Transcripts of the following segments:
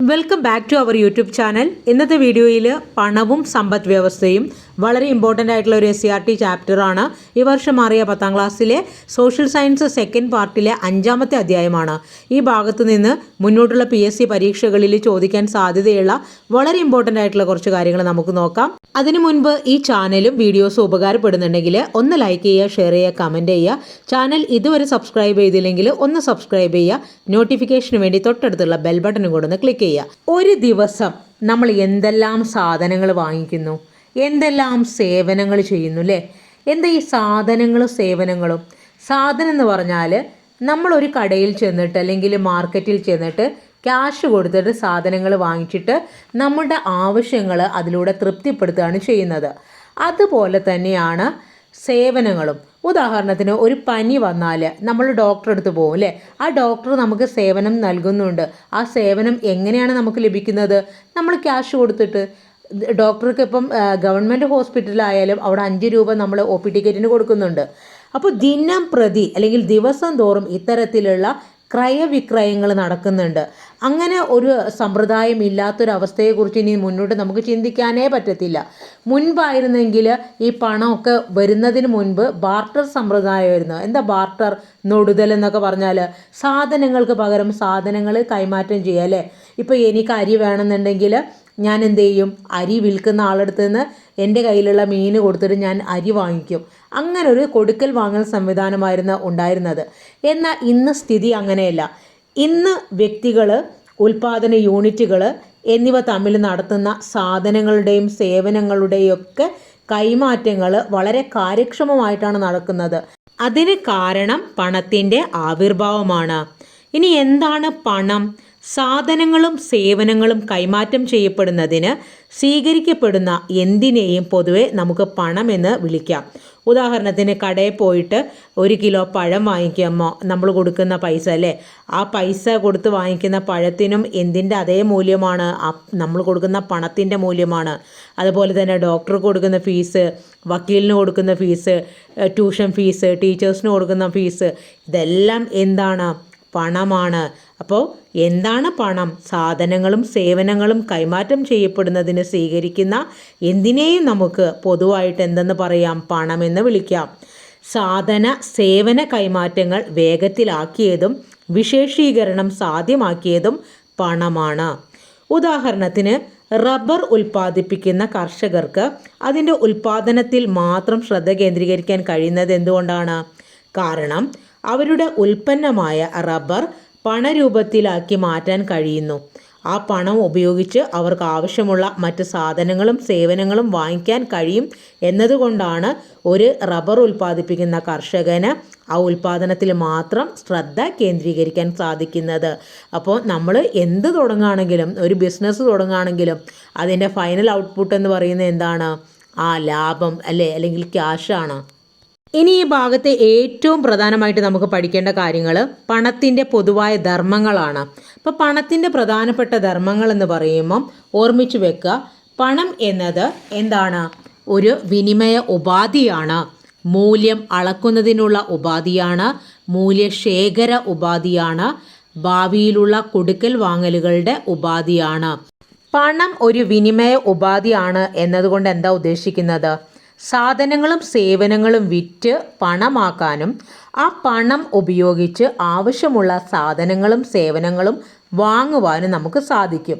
Welcome back to our YouTube channel. ഇന്നത്തെ വീഡിയോയിൽ പണവും സമ്പദ് വ്യവസ്ഥയും വളരെ ഇമ്പോർട്ടൻ്റ് ആയിട്ടുള്ള ഒരു SCERT ചാപ്റ്ററാണ്. ഈ വർഷം മാറിയ 10ാം ക്ലാസ്സിലെ സോഷ്യൽ സയൻസ് സെക്കൻഡ് പാർട്ടിലെ 5ാമത്തെ അധ്യായമാണ്. ഈ ഭാഗത്ത് നിന്ന് മുന്നോട്ടുള്ള PSC പരീക്ഷകളിൽ ചോദിക്കാൻ സാധ്യതയുള്ള വളരെ ഇമ്പോർട്ടൻ്റ് ആയിട്ടുള്ള കുറച്ച് കാര്യങ്ങൾ നമുക്ക് നോക്കാം. അതിനു മുൻപ് ഈ ചാനലും വീഡിയോസും ഉപകാരപ്പെടുന്നുണ്ടെങ്കിൽ ഒന്ന് ലൈക്ക് ചെയ്യുക, ഷെയർ ചെയ്യുക, കമൻറ്റ് ചെയ്യുക. ചാനൽ ഇതുവരെ സബ്സ്ക്രൈബ് ചെയ്തില്ലെങ്കിൽ ഒന്ന് സബ്സ്ക്രൈബ് ചെയ്യുക. നോട്ടിഫിക്കേഷന് വേണ്ടി തൊട്ടടുത്തുള്ള ബെൽ ബട്ടനും കൂടെ ഒന്ന് ക്ലിക്ക് ചെയ്യുക. ഒരു ദിവസം നമ്മൾ എന്തെല്ലാം സാധനങ്ങൾ വാങ്ങിക്കുന്നു, എന്തെല്ലാം സേവനങ്ങൾ ചെയ്യുന്നു അല്ലേ? എന്താ ഈ സാധനങ്ങളും സേവനങ്ങളും? സാധനം എന്ന് പറഞ്ഞാൽ നമ്മളൊരു കടയിൽ ചെന്നിട്ട് അല്ലെങ്കിൽ മാർക്കറ്റിൽ ചെന്നിട്ട് ക്യാഷ് കൊടുത്തിട്ട് സാധനങ്ങൾ വാങ്ങിച്ചിട്ട് നമ്മുടെ ആവശ്യങ്ങൾ അതിലൂടെ തൃപ്തിപ്പെടുത്തുകയാണ് ചെയ്യുന്നത്. അതുപോലെ തന്നെയാണ് സേവനങ്ങളും. ഉദാഹരണത്തിന് ഒരു പനി വന്നാൽ നമ്മൾ ഡോക്ടറെ അടുത്ത് പോകും അല്ലേ? ആ ഡോക്ടർ നമുക്ക് സേവനം നൽകുന്നുണ്ട്. ആ സേവനം എങ്ങനെയാണ് നമുക്ക് ലഭിക്കുന്നത്? നമ്മൾ ക്യാഷ് കൊടുത്തിട്ട്. ഡോക്ടർക്ക് ഇപ്പം ഗവൺമെൻറ് ഹോസ്പിറ്റലായാലും അവിടെ 5 രൂപ നമ്മൾ OP ടിക്കറ്റിന് കൊടുക്കുന്നുണ്ട്. അപ്പോൾ ദിനം പ്രതി അല്ലെങ്കിൽ ദിവസം തോറും ഇത്തരത്തിലുള്ള ക്രയവിക്രയങ്ങൾ നടക്കുന്നുണ്ട്. അങ്ങനെ ഒരു സമ്പ്രദായം ഇല്ലാത്തൊരവസ്ഥയെക്കുറിച്ച് ഇനി മുന്നോട്ട് നമുക്ക് ചിന്തിക്കാനേ പറ്റത്തില്ല. മുൻപായിരുന്നെങ്കിൽ ഈ പണമൊക്കെ വരുന്നതിന് മുൻപ് ബാർട്ടർ സമ്പ്രദായമായിരുന്നു. എന്താ ബാർട്ടർ? നൊടുതൽ എന്നൊക്കെ പറഞ്ഞാൽ സാധനങ്ങൾക്ക് പകരം സാധനങ്ങൾ കൈമാറ്റം ചെയ്യുക അല്ലേ? ഇപ്പോൾ എനിക്ക് അരി വേണമെന്നുണ്ടെങ്കിൽ ഞാൻ എന്ത് ചെയ്യും? അരി വിൽക്കുന്ന ആളടുത്ത് നിന്ന് എൻ്റെ കയ്യിലുള്ള മീൻ കൊടുത്തിട്ട് ഞാൻ അരി വാങ്ങിക്കും. അങ്ങനെ ഒരു കൊടുക്കൽ വാങ്ങൽ സംവിധാനമായിരുന്നു ഉണ്ടായിരുന്നത്. എന്നാൽ ഇന്ന് സ്ഥിതി അങ്ങനെയല്ല. ഇന്ന് വ്യക്തികൾ, ഉൽപ്പാദന യൂണിറ്റുകൾ എന്നിവ തമ്മിൽ നടത്തുന്ന സാധനങ്ങളുടെയും സേവനങ്ങളുടെയും ഒക്കെ കൈമാറ്റങ്ങൾ വളരെ കാര്യക്ഷമമായിട്ടാണ് നടക്കുന്നത്. അതിന് കാരണം പണത്തിൻ്റെ ആവിർഭാവമാണ്. ഇനി എന്താണ് പണം? സാധനങ്ങളും സേവനങ്ങളും കൈമാറ്റം ചെയ്യപ്പെടുന്നതിന് സ്വീകരിക്കപ്പെടുന്ന എന്തിനേയും പൊതുവെ നമുക്ക് പണമെന്ന് വിളിക്കാം. ഉദാഹരണത്തിന് കടയിൽ പോയിട്ട് 1 കിലോ പഴം വാങ്ങിക്കുമ്പോൾ നമ്മൾ കൊടുക്കുന്ന പൈസ അല്ലേ? ആ പൈസ കൊടുത്ത് വാങ്ങിക്കുന്ന പഴത്തിനും എന്തിൻ്റെ അതേ മൂല്യമാണ്, നമ്മൾ കൊടുക്കുന്ന പണത്തിൻ്റെ മൂല്യമാണ്. അതുപോലെ തന്നെ ഡോക്ടർക്ക് കൊടുക്കുന്ന ഫീസ്, വക്കീലിന് കൊടുക്കുന്ന ഫീസ്, ട്യൂഷൻ ഫീസ്, ടീച്ചേഴ്സിന് കൊടുക്കുന്ന ഫീസ്, ഇതെല്ലാം എന്താണ്? പണമാണ്. അപ്പോൾ എന്താണ് പണം? സാധനങ്ങളും സേവനങ്ങളും കൈമാറ്റം ചെയ്യപ്പെടുന്നതിന് സ്വീകരിക്കുന്ന എന്തിനേയും നമുക്ക് പൊതുവായിട്ട് എന്തെന്ന് പറയാം? പണമെന്ന് വിളിക്കാം. സാധന സേവന കൈമാറ്റങ്ങൾ വേഗത്തിലാക്കിയതും വിശേഷീകരണം സാധ്യമാക്കിയതും പണമാണ്. ഉദാഹരണത്തിന് റബ്ബർ ഉൽപ്പാദിപ്പിക്കുന്ന കർഷകർക്ക് അതിൻ്റെ ഉൽപ്പാദനത്തിൽ മാത്രം ശ്രദ്ധ കേന്ദ്രീകരിക്കാൻ കഴിയുന്നത് എന്തുകൊണ്ടാണ്? കാരണം അവരുടെ ഉൽപ്പന്നമായ റബ്ബർ പണരൂപത്തിലാക്കി മാറ്റാൻ കഴിയുന്നു. ആ പണം ഉപയോഗിച്ച് അവർക്ക് ആവശ്യമുള്ള മറ്റ് സാധനങ്ങളും സേവനങ്ങളും വാങ്ങിക്കാൻ കഴിയും എന്നതുകൊണ്ടാണ് ഒരു റബ്ബർ ഉൽപ്പാദിപ്പിക്കുന്ന കർഷകന് ആ ഉൽപ്പാദനത്തിൽ മാത്രം ശ്രദ്ധ കേന്ദ്രീകരിക്കാൻ സാധിക്കുന്നത്. അപ്പോൾ നമ്മൾ എന്ത് തുടങ്ങുകയാണെങ്കിലും, ഒരു ബിസിനസ് തുടങ്ങുകയാണെങ്കിലും അതിൻ്റെ ഫൈനൽ ഔട്ട്പുട്ട് എന്ന് പറയുന്നത് എന്താണ്? ആ ലാഭം അല്ലേ? അല്ലെങ്കിൽ ക്യാഷാണ്. ഇനി ഈ ഭാഗത്തെ ഏറ്റവും പ്രധാനമായിട്ട് നമുക്ക് പഠിക്കേണ്ട കാര്യങ്ങൾ പണത്തിൻ്റെ പൊതുവായ ധർമ്മങ്ങളാണ്. അപ്പോൾ പണത്തിൻ്റെ പ്രധാനപ്പെട്ട ധർമ്മങ്ങൾ എന്ന് പറയുമ്പം ഓർമ്മിച്ചു വെക്കുക, പണം എന്നത് എന്താണ്? ഒരു വിനിമയ ഉപാധിയാണ്, മൂല്യം അളക്കുന്നതിനുള്ള ഉപാധിയാണ്, മൂല്യശേഖര ഉപാധിയാണ്, ഭാവിയിലുള്ള കൊടുക്കൽ വാങ്ങലുകളുടെ ഉപാധിയാണ്. പണം ഒരു വിനിമയ ഉപാധിയാണ് എന്നതുകൊണ്ട് എന്താ ഉദ്ദേശിക്കുന്നത്? സാധനങ്ങളും സേവനങ്ങളും വിറ്റ് പണമാക്കാനും ആ പണം ഉപയോഗിച്ച് ആവശ്യമുള്ള സാധനങ്ങളും സേവനങ്ങളും വാങ്ങുവാനും നമുക്ക് സാധിക്കും.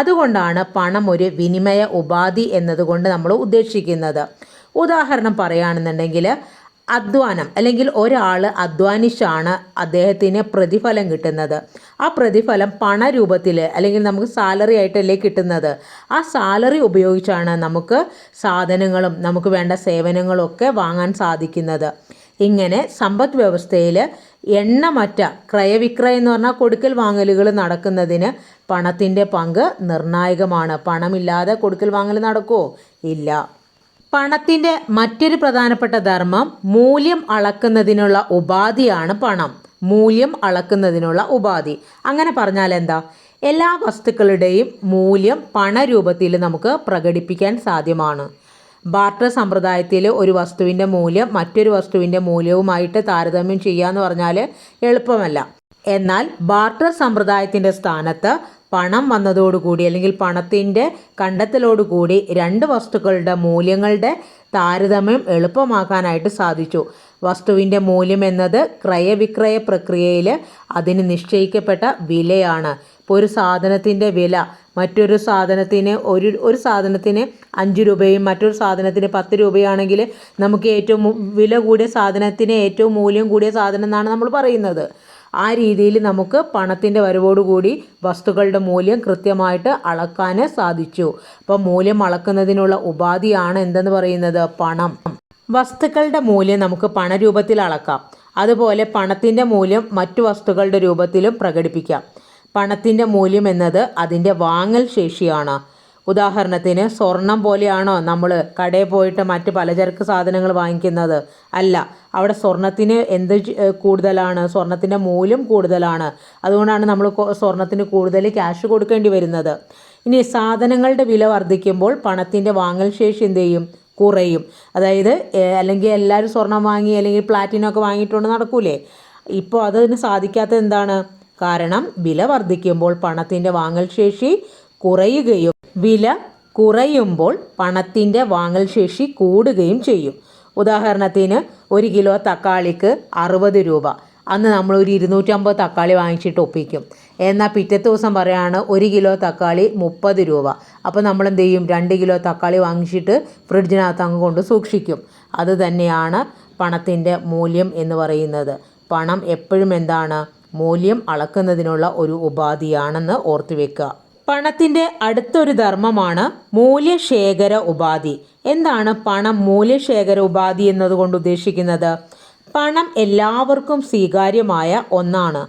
അതുകൊണ്ടാണ് പണം ഒരു വിനിമയ ഉപാധി എന്നതുകൊണ്ട് നമ്മൾ ഉദ്ദേശിക്കുന്നത്. ഉദാഹരണം പറയുകയാണെന്നുണ്ടെങ്കിൽ അധ്വാനം, അല്ലെങ്കിൽ ഒരാൾ അധ്വാനിച്ചാണ് അദ്ദേഹത്തിന് പ്രതിഫലം കിട്ടുന്നത്. ആ പ്രതിഫലം പണരൂപത്തിൽ അല്ലെങ്കിൽ നമുക്ക് സാലറി ആയിട്ടല്ലേ കിട്ടുന്നത്. ആ സാലറി ഉപയോഗിച്ചാണ് നമുക്ക് സാധനങ്ങളും നമുക്ക് വേണ്ട സേവനങ്ങളും ഒക്കെ വാങ്ങാൻ സാധിക്കുന്നത്. ഇങ്ങനെ സമ്പദ് വ്യവസ്ഥയിൽ എണ്ണമറ്റ ക്രയവിക്രയം എന്ന് പറഞ്ഞാൽ കൊടുക്കൽ വാങ്ങലുകൾ നടക്കുന്നതിന് പണത്തിൻ്റെ പങ്ക് നിർണായകമാണ്. പണമില്ലാതെ കൊടുക്കൽ വാങ്ങൽ നടക്കുമോ? ഇല്ല. പണത്തിൻ്റെ മറ്റൊരു പ്രധാനപ്പെട്ട ധർമ്മം മൂല്യം അളക്കുന്നതിനുള്ള ഉപാധിയാണ് പണം. മൂല്യം അളക്കുന്നതിനുള്ള ഉപാധി. അങ്ങനെ പറഞ്ഞാൽ എന്താ? എല്ലാ വസ്തുക്കളുടെയും മൂല്യം പണരൂപത്തിൽ നമുക്ക് പ്രകടിപ്പിക്കാൻ സാധ്യമാണ്. ബാർട്ടർ സമ്പ്രദായത്തിൽ ഒരു വസ്തുവിൻ്റെ മൂല്യം മറ്റൊരു വസ്തുവിൻ്റെ മൂല്യവുമായിട്ട് താരതമ്യം ചെയ്യുക എന്ന് പറഞ്ഞാൽ എളുപ്പമല്ല. എന്നാൽ ബാർട്ടർ സമ്പ്രദായത്തിൻ്റെ സ്ഥാനത്ത് പണം വന്നതോടുകൂടി അല്ലെങ്കിൽ പണത്തിൻ്റെ കണ്ടെത്തലോടുകൂടി രണ്ട് വസ്തുക്കളുടെ മൂല്യങ്ങളുടെ താരതമ്യം എളുപ്പമാക്കാനായിട്ട് സാധിച്ചു. വസ്തുവിൻ്റെ മൂല്യം എന്നത് ക്രയവിക്രയ പ്രക്രിയയിൽ അതിന് നിശ്ചയിക്കപ്പെട്ട വിലയാണ്. ഇപ്പോൾ ഒരു സാധനത്തിൻ്റെ വില മറ്റൊരു സാധനത്തിന് ഒരു സാധനത്തിന് 5 രൂപയും മറ്റൊരു സാധനത്തിന് 10 രൂപയാണെങ്കിൽ നമുക്ക് ഏറ്റവും വില കൂടിയ സാധനത്തിന് ഏറ്റവും മൂല്യം കൂടിയ സാധനം എന്നാണ് നമ്മൾ പറയുന്നത്. ആ രീതിയിൽ നമുക്ക് പണത്തിൻ്റെ വരവോടുകൂടി വസ്തുക്കളുടെ മൂല്യം കൃത്യമായിട്ട് അളക്കാൻ സാധിച്ചു. അപ്പോൾ മൂല്യം അളക്കുന്നതിനുള്ള ഉപാധിയാണ് എന്തെന്ന് പറയുന്നത്? പണം. വസ്തുക്കളുടെ മൂല്യം നമുക്ക് പണരൂപത്തിൽ അളക്കാം. അതുപോലെ പണത്തിൻ്റെ മൂല്യം മറ്റു വസ്തുക്കളുടെ രൂപത്തിലും പ്രകടിപ്പിക്കാം. പണത്തിൻ്റെ മൂല്യം എന്നത് അതിൻ്റെ വാങ്ങൽ ശേഷിയാണ്. ഉദാഹരണത്തിന് സ്വർണം പോലെയാണോ നമ്മൾ കടയിൽ പോയിട്ട് മറ്റ് പലചരക്ക് സാധനങ്ങൾ വാങ്ങിക്കുന്നത്? അല്ല. അവിടെ സ്വർണത്തിന് എന്ത് കൂടുതലാണ്? സ്വർണത്തിൻ്റെ മൂല്യം കൂടുതലാണ്. അതുകൊണ്ടാണ് നമ്മൾ സ്വർണത്തിന് കൂടുതൽ ക്യാഷ് കൊടുക്കേണ്ടി വരുന്നത്. ഇനി സാധനങ്ങളുടെ വില വർദ്ധിക്കുമ്പോൾ പണത്തിൻ്റെ വാങ്ങൽ ശേഷി എന്ത് ചെയ്യും? കുറയും. അതായത് അല്ലെങ്കിൽ എല്ലാവരും സ്വർണം വാങ്ങി അല്ലെങ്കിൽ പ്ലാറ്റിനമൊക്കെ വാങ്ങിയിട്ടുണ്ട് നടക്കൂലേ? ഇപ്പോൾ അതിന് സാധിക്കാത്തത് എന്താണ്? കാരണം വില വർദ്ധിക്കുമ്പോൾ പണത്തിൻ്റെ വാങ്ങൽ ശേഷി കുറയുകയും വില കുറയുമ്പോൾ പണത്തിൻ്റെ വാങ്ങൽ ശേഷി കൂടുകയും ചെയ്യും. ഉദാഹരണത്തിന് 1 കിലോ തക്കാളിക്ക് 60 രൂപ. അന്ന് നമ്മൾ ഒരു 250 തക്കാളി വാങ്ങിച്ചിട്ട് ഒപ്പിക്കും. എന്നാൽ പിറ്റത്തെ ദിവസം പറയുകയാണ് 1 കിലോ തക്കാളി 30 രൂപ. അപ്പോൾ നമ്മൾ എന്ത് ചെയ്യും? 2 കിലോ തക്കാളി വാങ്ങിച്ചിട്ട് ഫ്രിഡ്ജിനകത്ത് അങ്ങ് കൊണ്ട് സൂക്ഷിക്കും. അത് തന്നെയാണ് പണത്തിൻ്റെ മൂല്യം എന്ന് പറയുന്നത്. പണം എപ്പോഴും എന്താണ്? മൂല്യം അളക്കുന്നതിനുള്ള ഒരു ഉപാധിയാണെന്ന് ഓർത്തു വെക്കുക. പണത്തിൻ്റെ അടുത്തൊരു ധർമ്മമാണ് മൂല്യശേഖര ഉപാധി. എന്താണ് പണം മൂല്യശേഖര ഉപാധി എന്നതുകൊണ്ട് ഉദ്ദേശിക്കുന്നത്? പണം എല്ലാവർക്കും സ്വീകാര്യമായ ഒന്നാണ്.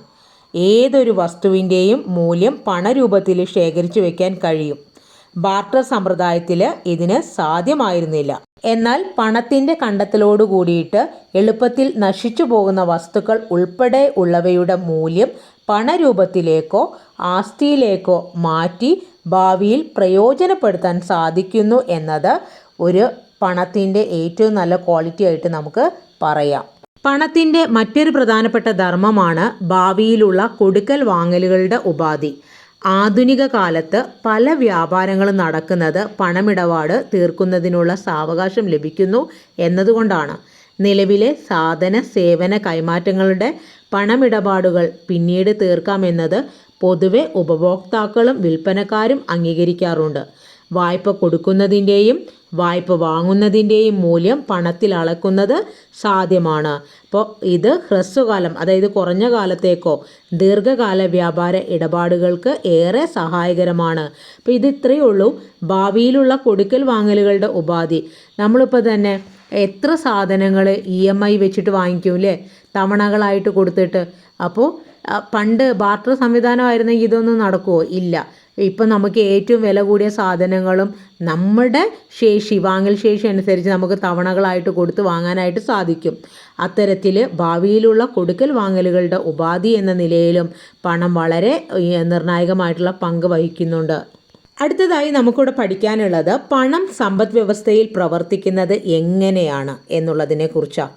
ഏതൊരു വസ്തുവിൻ്റെയും മൂല്യം പണരൂപത്തിൽ ശേഖരിച്ചു വയ്ക്കാൻ കഴിയും. ബാർട്ടർ സമ്പ്രദായത്തിൽ ഇതിന് സാധ്യമായിരുന്നില്ല. എന്നാൽ പണത്തിൻ്റെ കണ്ടെത്തലോട് കൂടിയിട്ട് എളുപ്പത്തിൽ നശിച്ചു പോകുന്ന വസ്തുക്കൾ ഉൾപ്പെടെ ഉള്ളവയുടെ മൂല്യം പണരൂപത്തിലേക്കോ ആസ്തിയിലേക്കോ മാറ്റി ഭാവിയിൽ പ്രയോജനപ്പെടുത്താൻ സാധിക്കുന്നു എന്നത് ഒരു പണത്തിൻ്റെ ഏറ്റവും നല്ല ക്വാളിറ്റി ആയിട്ട് നമുക്ക് പറയാം. പണത്തിൻ്റെ മറ്റൊരു പ്രധാനപ്പെട്ട ധർമ്മമാണ് ഭാവിയിലുള്ള കൊടുക്കൽ വാങ്ങലുകളുടെ ഉപാധി. ആധുനിക കാലത്ത് പല വ്യാപാരങ്ങളും നടക്കുന്നത് പണമിടപാട് തീർക്കുന്നതിനുള്ള സാവകാശം ലഭിക്കുന്നു എന്നതുകൊണ്ടാണ്. നിലവിലെ സാധന സേവന കൈമാറ്റങ്ങളുടെ പണമിടപാടുകൾ പിന്നീട് തീർക്കാമെന്നത് പൊതുവെ ഉപഭോക്താക്കളും വിൽപ്പനക്കാരും അംഗീകരിക്കാറുണ്ട്. വായ്പ കൊടുക്കുന്നതിൻ്റെയും വായ്പ വാങ്ങുന്നതിൻ്റെയും മൂല്യം പണത്തിൽ അളക്കുന്നത് സാധ്യമാണ്. അപ്പോൾ ഇത് ഹ്രസ്വകാലം, അതായത് കുറഞ്ഞ കാലത്തേക്കോ ദീർഘകാല വ്യാപാര ഇടപാടുകൾക്ക് ഏറെ സഹായകരമാണ്. അപ്പോൾ ഇത് ഇത്രയേ ഉള്ളൂ ഭാവിയിലുള്ള കൊടുക്കൽ വാങ്ങലുകളുടെ ഉപാധി. നമ്മളിപ്പോൾ തന്നെ എത്ര സാധനങ്ങൾ EMI വെച്ചിട്ട് വാങ്ങിക്കും അല്ലേ? തവണകളായിട്ട് കൊടുത്തിട്ട്. അപ്പോൾ പണ്ട് ബാർട്ടർ സംവിധാനമായിരുന്നെങ്കിൽ ഇതൊന്നും നടക്കുമോ? ഇല്ല. ഇപ്പം നമുക്ക് ഏറ്റവും വില കൂടിയ സാധനങ്ങളും നമ്മുടെ ശേഷി വാങ്ങൽ ശേഷി അനുസരിച്ച് നമുക്ക് തവണകളായിട്ട് കൊടുത്ത് വാങ്ങാനായിട്ട് സാധിക്കും. അത്തരത്തിൽ ഭാവിയിലുള്ള കൊടുക്കൽ വാങ്ങലുകളുടെ ഉപാധി എന്ന നിലയിലും പണം വളരെ നിർണായകമായിട്ടുള്ള പങ്ക് വഹിക്കുന്നുണ്ട്. അടുത്തതായി നമുക്കിവിടെ പഠിക്കാനുള്ളത് പണം സമ്പദ് വ്യവസ്ഥയിൽ പ്രവർത്തിക്കുന്നത് എങ്ങനെയാണ് എന്നുള്ളതിനെ കുറിച്ചാണ്.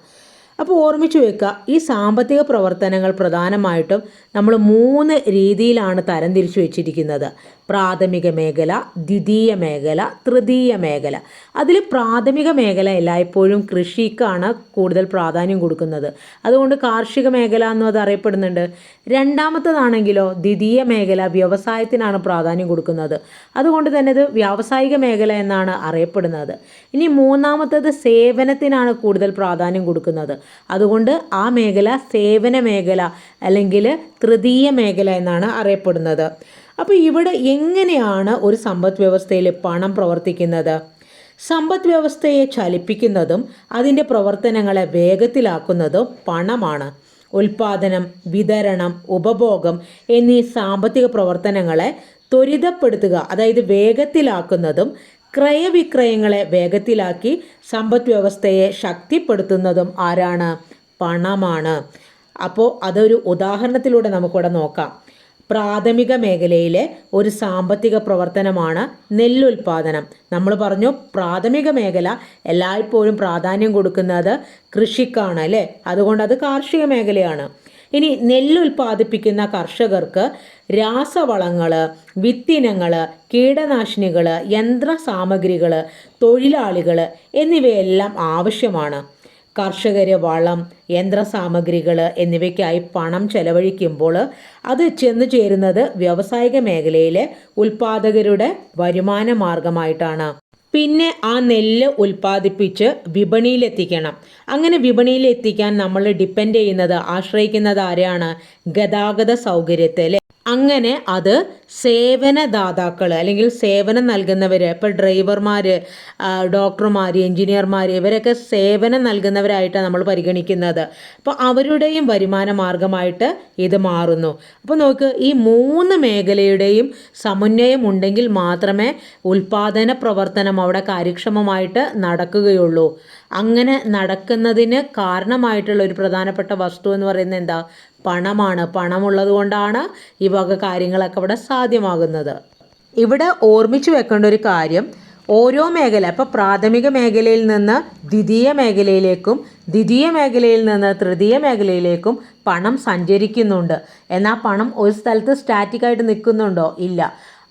അപ്പോൾ ഓർമ്മിച്ചു വെക്കുക, ഈ സാമ്പത്തിക പ്രവർത്തനങ്ങൾ പ്രധാനമായിട്ടും നമ്മൾ 3 രീതിയിലാണ് തരംതിരിച്ചു വെച്ചിരിക്കുന്നത്. പ്രാഥമിക മേഖല, ദ്വിതീയ മേഖല, തൃതീയ മേഖല. അതിൽ പ്രാഥമിക മേഖല എല്ലായ്പ്പോഴും കൃഷിക്കാണ് കൂടുതൽ പ്രാധാന്യം കൊടുക്കുന്നത്. അതുകൊണ്ട് കാർഷിക മേഖല എന്നും അത് അറിയപ്പെടുന്നുണ്ട്. രണ്ടാമത്തേതാണെങ്കിലോ ദ്വിതീയ മേഖല വ്യവസായത്തിനാണ് പ്രാധാന്യം കൊടുക്കുന്നത്. അതുകൊണ്ട് തന്നെ ഇത് വ്യാവസായിക മേഖല എന്നാണ് അറിയപ്പെടുന്നത്. ഇനി മൂന്നാമത്തേത് സേവനത്തിനാണ് കൂടുതൽ പ്രാധാന്യം കൊടുക്കുന്നത്. അതുകൊണ്ട് ആ മേഖല സേവന മേഖല അല്ലെങ്കിൽ തൃതീയ മേഖല എന്നാണ് അറിയപ്പെടുന്നത്. അപ്പോൾ ഇവിടെ എങ്ങനെയാണ് ഒരു സമ്പദ് വ്യവസ്ഥയിൽ പണം പ്രവർത്തിക്കുന്നത്? സമ്പദ് വ്യവസ്ഥയെ ചലിപ്പിക്കുന്നതും അതിൻ്റെ പ്രവർത്തനങ്ങളെ വേഗത്തിലാക്കുന്നതും പണമാണ്. ഉൽപാദനം, വിതരണം, ഉപഭോഗം എന്നീ സാമ്പത്തിക പ്രവർത്തനങ്ങളെ ത്വരിതപ്പെടുത്തുക, അതായത് വേഗത്തിലാക്കുന്നതും ക്രയവിക്രയങ്ങളെ വേഗത്തിലാക്കി സമ്പദ് വ്യവസ്ഥയെ ശക്തിപ്പെടുത്തുന്നതും ആരാണ്? പണമാണ്. അപ്പോൾ അതൊരു ഉദാഹരണത്തിലൂടെ നമുക്കിവിടെ നോക്കാം. പ്രാഥമിക മേഖലയിലെ ഒരു സാമ്പത്തിക പ്രവർത്തനമാണ് നെല്ലുൽപാദനം. നമ്മൾ പറഞ്ഞു പ്രാഥമിക മേഖല എല്ലായ്പ്പോഴും പ്രാധാന്യം കൊടുക്കുന്നത് കൃഷിക്കാണ് അല്ലേ? അതുകൊണ്ട് അത് കാർഷിക മേഖലയാണ്. ഇനി നെല്ല് ഉൽപ്പാദിപ്പിക്കുന്ന കർഷകർക്ക് രാസവളങ്ങൾ, വിത്തിനങ്ങൾ, കീടനാശിനികൾ, യന്ത്ര സാമഗ്രികൾ, തൊഴിലാളികൾ എന്നിവയെല്ലാം ആവശ്യമാണ്. കർഷകർ വളം, യന്ത്രസാമഗ്രികൾ എന്നിവയ്ക്കായി പണം ചെലവഴിക്കുമ്പോൾ അത് ചെന്നു ചേരുന്നത് വ്യാവസായിക മേഖലയിലെ ഉൽപ്പാദകരുടെ വരുമാന മാർഗമായിട്ടാണ്. പിന്നെ ആ നെല്ല് ഉൽപ്പാദിപ്പിച്ച് വിപണിയിലെത്തിക്കണം. അങ്ങനെ വിപണിയിലെത്തിക്കാൻ നമ്മൾ ഡിപ്പെൻഡ് ചെയ്യുന്നത്, ആശ്രയിക്കുന്നത് ആരെയാണ്? ഗതാഗത സൗകര്യത്തെ. അങ്ങനെ അത് സേവനദാതാക്കൾ അല്ലെങ്കിൽ സേവനം നൽകുന്നവർ, ഇപ്പോൾ ഡ്രൈവർമാർ, ഡോക്ടർമാർ, എഞ്ചിനീയർമാർ, ഇവരൊക്കെ സേവനം നൽകുന്നവരായിട്ടാണ് നമ്മൾ പരിഗണിക്കുന്നത്. അപ്പോൾ അവരുടെയും വരുമാന മാർഗമായിട്ട് ഇത് മാറുന്നു. അപ്പോൾ നോക്ക്, ഈ 3 മേഖലയുടെയും സമന്വയം ഉണ്ടെങ്കിൽ മാത്രമേ ഉൽപാദന പ്രവർത്തനം അവിടെ കാര്യക്ഷമമായിട്ട് നടക്കുകയുള്ളൂ. അങ്ങനെ നടക്കുന്നതിന് കാരണമായിട്ടുള്ള ഒരു പ്രധാനപ്പെട്ട വസ്തു എന്ന് പറയുന്നത് എന്താ? പണമാണ്. പണമുള്ളത് കൊണ്ടാണ് ഈ വക കാര്യങ്ങളൊക്കെ ഇവിടെ സാധ്യമാകുന്നത്. ഇവിടെ ഓർമ്മിച്ചു വെക്കേണ്ട ഒരു കാര്യം, ഓരോ മേഖല, ഇപ്പോൾ പ്രാഥമിക മേഖലയിൽ നിന്ന് ദ്വിതീയ മേഖലയിലേക്കും ദ്വിതീയ മേഖലയിൽ നിന്ന് തൃതീയ മേഖലയിലേക്കും പണം സഞ്ചരിക്കുന്നുണ്ട്. എന്നാൽ പണം ഒരു സ്ഥലത്ത് സ്റ്റാറ്റിക്കായിട്ട് നിൽക്കുന്നുണ്ടോ? ഇല്ല.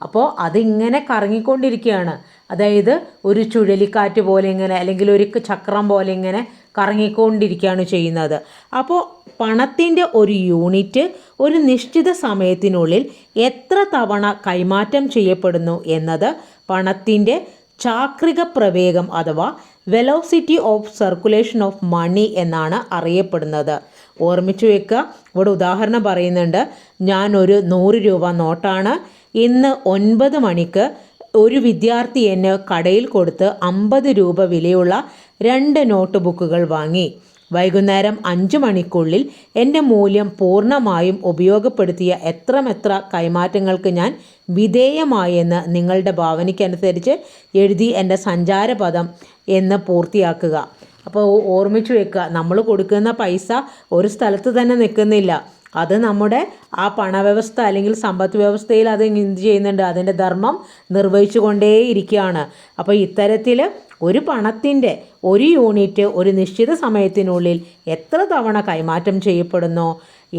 അപ്പോൾ അതിങ്ങനെ കറങ്ങിക്കൊണ്ടിരിക്കുകയാണ്. അതായത് ഒരു ചുഴലിക്കാറ്റ് പോലെ ഇങ്ങനെ, അല്ലെങ്കിൽ ഒരു ചക്രം പോലെ ഇങ്ങനെ കറങ്ങിക്കൊണ്ടിരിക്കുകയാണ് ചെയ്യുന്നത്. അപ്പോൾ പണത്തിൻ്റെ ഒരു യൂണിറ്റ് ഒരു നിശ്ചിത സമയത്തിനുള്ളിൽ എത്ര തവണ കൈമാറ്റം ചെയ്യപ്പെടുന്നു എന്നത് പണത്തിൻ്റെ ചാക്രിക പ്രവേഗം അഥവാ velocity of circulation of money എന്നാണ് അറിയപ്പെടുന്നത്. ഓർമ്മിച്ചു വെക്കുക. ഇവിടെ ഉദാഹരണം പറയുന്നുണ്ട്. ഞാനൊരു 100 രൂപ നോട്ടാണ്. ഇന്ന് 9 മണിക്ക് ഒരു വിദ്യാർത്ഥി എന്നെ കടയിൽ കൊടുത്ത് 50 രൂപ വിലയുള്ള 2 നോട്ട് ബുക്കുകൾ വാങ്ങി. വൈകുന്നേരം 5 മണിക്കുള്ളിൽ എൻ്റെ മൂല്യം പൂർണ്ണമായും ഉപയോഗപ്പെടുത്തിയ എത്ര കൈമാറ്റങ്ങൾക്ക് ഞാൻ വിധേയമായെന്ന് നിങ്ങളുടെ ഭാവനയ്ക്കനുസരിച്ച് എഴുതി എൻ്റെ സഞ്ചാരപഥം എന്ന് പൂർത്തിയാക്കുക. അപ്പോൾ ഓർമ്മിച്ചു വെക്കുക, നമ്മൾ കൊടുക്കുന്ന പൈസ ഒരു സ്ഥലത്ത് തന്നെ നിൽക്കുന്നില്ല. അത് നമ്മുടെ ആ പണവ്യവസ്ഥ അല്ലെങ്കിൽ സമ്പദ് വ്യവസ്ഥയിൽ അത് എന്ത് ചെയ്യുന്നുണ്ട്? അതിൻ്റെ ധർമ്മം നിർവഹിച്ചു കൊണ്ടേയിരിക്കുകയാണ്. അപ്പോൾ ഇത്തരത്തിൽ ഒരു പണത്തിൻ്റെ ഒരു യൂണിറ്റ് ഒരു നിശ്ചിത സമയത്തിനുള്ളിൽ എത്ര തവണ കൈമാറ്റം ചെയ്യപ്പെടുന്നു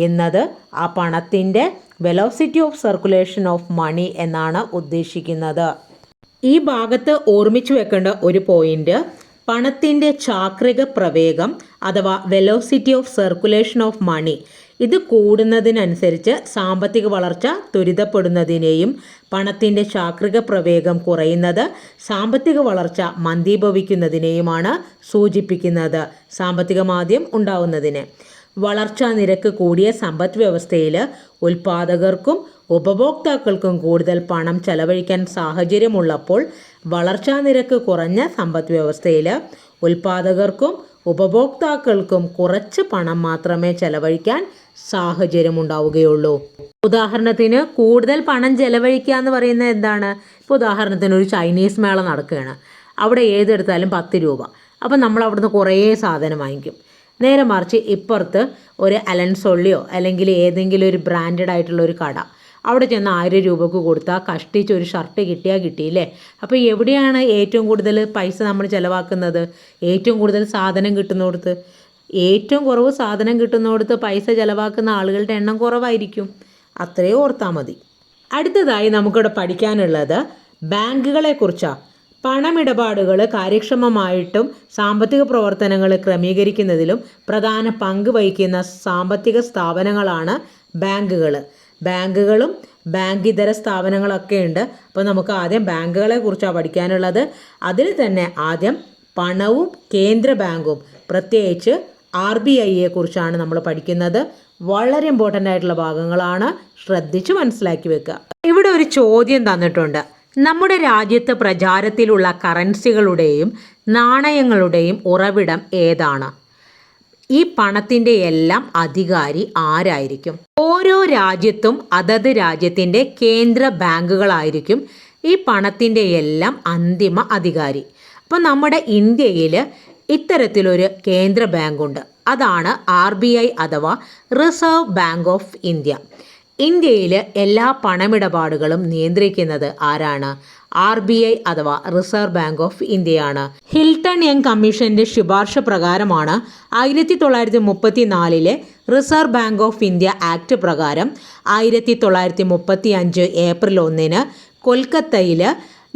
എന്നത് ആ പണത്തിൻ്റെ velocity of circulation of money എന്നാണ് ഉദ്ദേശിക്കുന്നത്. ഈ ഭാഗത്ത് ഓർമ്മിച്ചു വെക്കേണ്ട ഒരു പോയിന്റ്, പണത്തിൻ്റെ ചാക്രിക പ്രവേഗം അഥവാ velocity of circulation of money ഇത് കൂടുന്നതിനനുസരിച്ച് സാമ്പത്തിക വളർച്ച ത്വരിതപ്പെടുന്നതിനെയും പണത്തിൻ്റെ ചാക്രിക പ്രവേഗം കുറയുന്നത് സാമ്പത്തിക വളർച്ച മന്ദീഭവിക്കുന്നതിനെയുമാണ് സൂചിപ്പിക്കുന്നത്. സാമ്പത്തിക മാന്ദ്യം ഉണ്ടാവുന്നതിനെ. വളർച്ചാ നിരക്ക് കൂടിയ സമ്പദ് വ്യവസ്ഥയിൽ ഉൽപ്പാദകർക്കും ഉപഭോക്താക്കൾക്കും കൂടുതൽ പണം ചെലവഴിക്കാൻ സാഹചര്യമുള്ളപ്പോൾ, വളർച്ചാ നിരക്ക് കുറഞ്ഞ സമ്പദ് വ്യവസ്ഥയിൽ ഉൽപ്പാദകർക്കും ഉപഭോക്താക്കൾക്കും കുറച്ച് പണം മാത്രമേ ചെലവഴിക്കാൻ സാഹചര്യമുണ്ടാവുകയുള്ളൂ. ഉദാഹരണത്തിന് കൂടുതൽ പണം ചെലവഴിക്കുക എന്ന് പറയുന്നത് എന്താണ്? ഇപ്പോൾ ഉദാഹരണത്തിന് ഒരു ചൈനീസ് മേള നടക്കുകയാണ്. അവിടെ ഏതെടുത്താലും 10 രൂപ. അപ്പോൾ നമ്മൾ അവിടുന്ന് കുറേ സാധനം വാങ്ങിക്കും. നേരെ മറിച്ച് ഇപ്പുറത്ത് ഒരു അലൻസോള്ളിയോ അല്ലെങ്കിൽ ഏതെങ്കിലും ഒരു ബ്രാൻഡഡ് ആയിട്ടുള്ള ഒരു കട, അവിടെ ചെന്ന് 1000 രൂപക്ക് കൊടുത്താൽ കഷ്ടിച്ച് ഒരു ഷർട്ട് കിട്ടിയാൽ കിട്ടിയില്ലേ? അപ്പോൾ എവിടെയാണ് ഏറ്റവും കൂടുതൽ പൈസ നമ്മൾ ചിലവാക്കുന്നത്? ഏറ്റവും കൂടുതൽ സാധനം കിട്ടുന്നിടത്ത്. ഏറ്റവും കുറവ് സാധനം കിട്ടുന്നിടത്ത് പൈസ ചിലവാക്കുന്ന ആളുകളുടെ എണ്ണം കുറവായിരിക്കും. അത്രയും ഓർത്താൽ മതി. അടുത്തതായി നമുക്കിവിടെ പഠിക്കാനുള്ളത് ബാങ്കുകളെക്കുറിച്ചാണ്. പണമിടപാടുകൾ കാര്യക്ഷമമായിട്ടും സാമ്പത്തിക പ്രവർത്തനങ്ങൾ ക്രമീകരിക്കുന്നതിലും പ്രധാന പങ്ക് വഹിക്കുന്ന സാമ്പത്തിക സ്ഥാപനങ്ങളാണ് ബാങ്കുകൾ. ബാങ്കുകളും ബാങ്കിതര സ്ഥാപനങ്ങളൊക്കെ ഉണ്ട്. അപ്പോൾ നമുക്ക് ആദ്യം ബാങ്കുകളെ കുറിച്ചാണ് പഠിക്കാനുള്ളത്. അതിൽ തന്നെ ആദ്യം പണവും കേന്ദ്ര ബാങ്കും, പ്രത്യേകിച്ച് RBIയെ കുറിച്ചാണ് നമ്മൾ പഠിക്കുന്നത്. വളരെ ഇമ്പോർട്ടൻ്റ് ആയിട്ടുള്ള ഭാഗങ്ങളാണ്, ശ്രദ്ധിച്ച് മനസ്സിലാക്കി വെക്കുക. ഇവിടെ ഒരു ചോദ്യം തന്നിട്ടുണ്ട്. നമ്മുടെ രാജ്യത്ത് പ്രചാരത്തിലുള്ള കറൻസികളുടെയും നാണയങ്ങളുടെയും ഉറവിടം ഏതാണ്? ഈ പണത്തിൻ്റെ എല്ലാം അധികാരി ആരായിരിക്കും? ഓരോ രാജ്യത്തും അതത് രാജ്യത്തിൻ്റെ കേന്ദ്ര ബാങ്കുകളായിരിക്കും ഈ പണത്തിൻ്റെ എല്ലാം അന്തിമ അധികാരി. അപ്പോൾ നമ്മുടെ ഇന്ത്യയിൽ ഇത്തരത്തിലൊരു കേന്ദ്ര ബാങ്കുണ്ട്. അതാണ് RBI അഥവാ റിസർവ് ബാങ്ക് ഓഫ് ഇന്ത്യ. ഇന്ത്യയിൽ എല്ലാ പണമിടപാടുകളും നിയന്ത്രിക്കുന്നത് ആരാണ്? RBI അഥവാ റിസർവ് ബാങ്ക് ഓഫ് ഇന്ത്യയാണ്. ഹിൽട്ടൺ യങ് കമ്മീഷന്റെ ശുപാർശ പ്രകാരമാണ് 1934 reserve bank of India act പ്രകാരം 1935 ഏപ്രിൽ 1 കൊൽക്കത്തയിൽ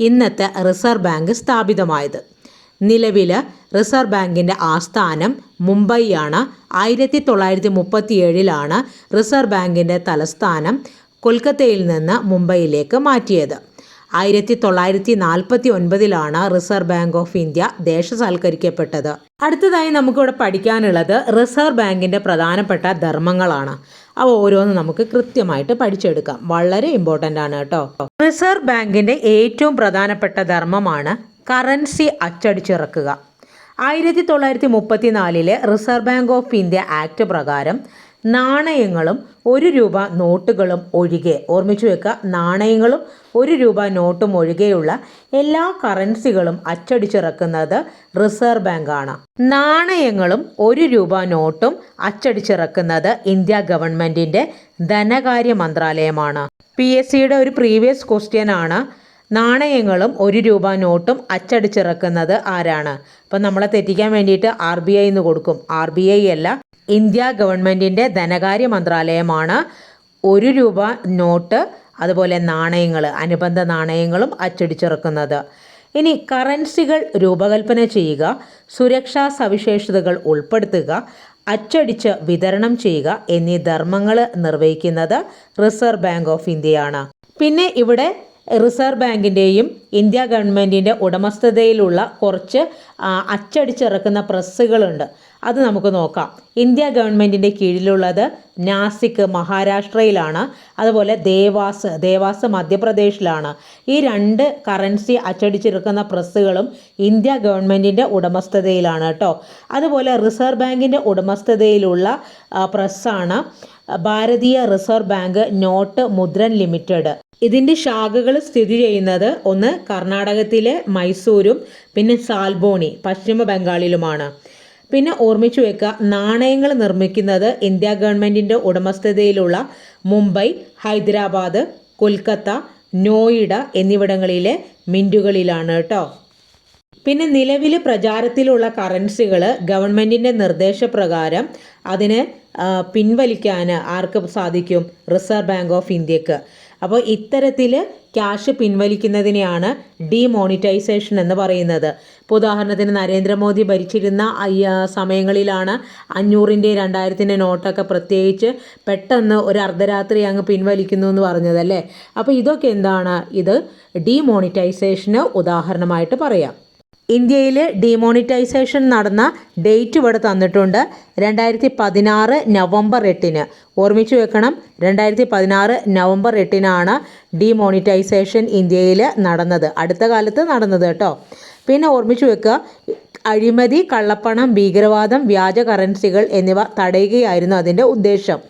ഇന്നത്തെ റിസർവ് ബാങ്ക് സ്ഥാപിതമായത്. നിലവിൽ റിസർവ് ബാങ്കിൻ്റെ ആസ്ഥാനം മുംബൈയാണ്. 1937 റിസർവ് ബാങ്കിൻ്റെ തലസ്ഥാനം കൊൽക്കത്തയിൽ നിന്ന് മുംബൈയിലേക്ക് മാറ്റിയത്. 1949 റിസർവ് ബാങ്ക് ഓഫ് ഇന്ത്യ ദേശസാൽക്കരിക്കപ്പെട്ടത്. അടുത്തതായി നമുക്കിവിടെ പഠിക്കാനുള്ളത് റിസർവ് ബാങ്കിൻ്റെ പ്രധാനപ്പെട്ട ധർമ്മങ്ങളാണ്. അവ ഓരോന്നും നമുക്ക് കൃത്യമായിട്ട് പഠിച്ചെടുക്കാം. വളരെ ഇമ്പോർട്ടൻ്റ് ആണ് കേട്ടോ. റിസർവ് ബാങ്കിൻ്റെ ഏറ്റവും പ്രധാനപ്പെട്ട ധർമ്മമാണ് കറൻസി അച്ചടിച്ചിറക്കുക. 1934 reserve bank of India act പ്രകാരം നാണയങ്ങളും 1 രൂപ നോട്ടുകളും ഒഴികെ, ഓർമ്മിച്ചു വെക്കുക, നാണയങ്ങളും 1 രൂപ നോട്ടും ഒഴികെയുള്ള എല്ലാ കറൻസികളും അച്ചടിച്ചിറക്കുന്നത് റിസർവ് ബാങ്കാണ്. നാണയങ്ങളും 1 രൂപ നോട്ടും അച്ചടിച്ചിറക്കുന്നത് ഇന്ത്യ ഗവൺമെൻറ്റിൻ്റെ ധനകാര്യ മന്ത്രാലയമാണ്. PSCയുടെ ഒരു പ്രീവിയസ് ക്വസ്റ്റ്യൻ ആണ്, നാണയങ്ങളും 1 രൂപ നോട്ടും അച്ചടിച്ചിറക്കുന്നത് ആരാണ്? അപ്പം നമ്മളെ തെറ്റിക്കാൻ വേണ്ടിയിട്ട് RBI എന്ന് കൊടുക്കും. RBI അല്ല, ഇന്ത്യ ഗവൺമെൻറ്റിൻ്റെ ധനകാര്യ മന്ത്രാലയമാണ് 1 രൂപ നോട്ട് അതുപോലെ നാണയങ്ങൾ, അനുബന്ധ നാണയങ്ങളും അച്ചടിച്ചിറക്കുന്നത്. ഇനി കറൻസികൾ രൂപകൽപ്പന ചെയ്യുക, സുരക്ഷാ സവിശേഷതകൾ ഉൾപ്പെടുത്തുക, അച്ചടിച്ച് വിതരണം ചെയ്യുക എന്നീ ധർമ്മങ്ങൾ നിർവഹിക്കുന്നത് റിസർവ് ബാങ്ക് ഓഫ് ഇന്ത്യയാണ്. പിന്നെ ഇവിടെ റിസർവ് ബാങ്കിൻ്റെയും ഇന്ത്യ ഗവൺമെൻറ്റിൻ്റെ ഉടമസ്ഥതയിലുള്ള കുറച്ച് അച്ചടിച്ചിറക്കുന്ന പ്രസ്സുകളുണ്ട്. അത് നമുക്ക് നോക്കാം. ഇന്ത്യ ഗവൺമെൻറ്റിൻ്റെ കീഴിലുള്ളത് നാസിക് മഹാരാഷ്ട്രയിലാണ്. അതുപോലെ ദേവാസ് മധ്യപ്രദേശിലാണ്. ഈ 2 കറൻസി അച്ചടിച്ചിറക്കുന്ന പ്രസ്സുകളും ഇന്ത്യ ഗവൺമെൻറ്റിൻ്റെ ഉടമസ്ഥതയിലാണ് കേട്ടോ. അതുപോലെ റിസർവ് ബാങ്കിൻ്റെ ഉടമസ്ഥതയിലുള്ള പ്രസ്സാണ് ഭാരതീയ reserve bank note Mudran limited. ഇതിൻ്റെ ശാഖകൾ സ്ഥിതി ചെയ്യുന്നത് ഒന്ന് കർണാടകത്തിലെ മൈസൂരും പിന്നെ സാൽബോണി പശ്ചിമ ബംഗാളിലുമാണ്. പിന്നെ ഓർമ്മിച്ചു വെക്കുക, നാണയങ്ങൾ നിർമ്മിക്കുന്നത് ഇന്ത്യ ഗവൺമെൻറ്റിൻ്റെ ഉടമസ്ഥതയിലുള്ള മുംബൈ, ഹൈദരാബാദ്, കൊൽക്കത്ത, നോയിഡ എന്നിവിടങ്ങളിലെ മിൻറ്റുകളിലാണ് കേട്ടോ. പിന്നെ നിലവിൽ പ്രചാരത്തിലുള്ള കറൻസികൾ ഗവൺമെൻറ്റിൻ്റെ നിർദ്ദേശപ്രകാരം അതിന് പിൻവലിക്കാൻ ആർക്ക് സാധിക്കും? റിസർവ് ബാങ്ക് ഓഫ് ഇന്ത്യക്ക്. അപ്പോൾ ഇത്തരത്തിൽ ക്യാഷ് പിൻവലിക്കുന്നതിനെയാണ് ഡിമോണിറ്റൈസേഷൻ എന്ന് പറയുന്നത്. ഇപ്പോൾ ഉദാഹരണത്തിന് നരേന്ദ്രമോദി ഭരിച്ചിരുന്ന സമയങ്ങളിലാണ് 500-ൻ്റെ 2000-ൻ്റെ നോട്ടൊക്കെ പ്രത്യേകിച്ച് പെട്ടെന്ന് ഒരു അർദ്ധരാത്രി അങ്ങ് പിൻവലിക്കുന്നു എന്ന് പറഞ്ഞതല്ലേ. അപ്പോൾ ഇതൊക്കെ എന്താണ്? ഇത് ഡിമോണിറ്റൈസേഷന് ഉദാഹരണമായിട്ട് പറയാം. ഇന്ത്യയിൽ ഡിമോണിറ്റൈസേഷൻ നടന്ന ഡേറ്റ് ഇവിടെ തന്നിട്ടുണ്ട്. 2016 നവംബർ 8. ഓർമ്മിച്ചു വെക്കണം, 2016 നവംബർ 8 ഡിമോണിറ്റൈസേഷൻ ഇന്ത്യയിൽ നടന്നത്, അടുത്ത കാലത്ത് നടന്നത് കേട്ടോ. പിന്നെ ഓർമ്മിച്ചു വെക്കുക, അഴിമതി, കള്ളപ്പണം, ഭീകരവാദം, വ്യാജ കറൻസികൾ എന്നിവ തടയുകയായിരുന്നു അതിൻ്റെ ഉദ്ദേശം.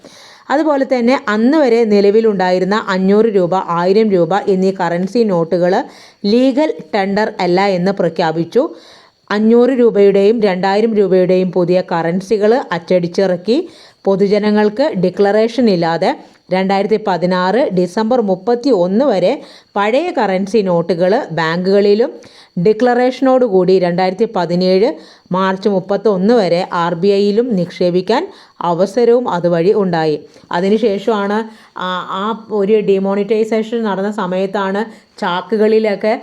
അതുപോലെ തന്നെ അന്ന് വരെ നിലവിലുണ്ടായിരുന്ന 500 രൂപ, 1000 രൂപ എന്നീ കറൻസി നോട്ടുകൾ ലീഗൽ ടെൻഡർ അല്ല എന്ന് പ്രഖ്യാപിച്ചു. 500 രൂപയുടെയും 2000 രൂപയുടെയും പുതിയ കറൻസികൾ അച്ചടിച്ചിറക്കി. പൊതുജനങ്ങൾക്ക് ഡിക്ലറേഷൻ ഇല്ലാതെ 2016 ഡിസംബർ 31 വരെ പഴയ കറൻസി നോട്ടുകൾ ബാങ്കുകളിലും ഡിക്ലറേഷനോടുകൂടി 2017 മാർച്ച് 31 വരെ RBIയിലും നിക്ഷേപിക്കാൻ അവസരവും അതുവഴി ഉണ്ടായി. അതിനുശേഷമാണ് ആ ഒരു ഡിമോണിറ്റൈസേഷൻ നടന്ന സമയത്താണ് ചാക്കുകളിലൊക്കെ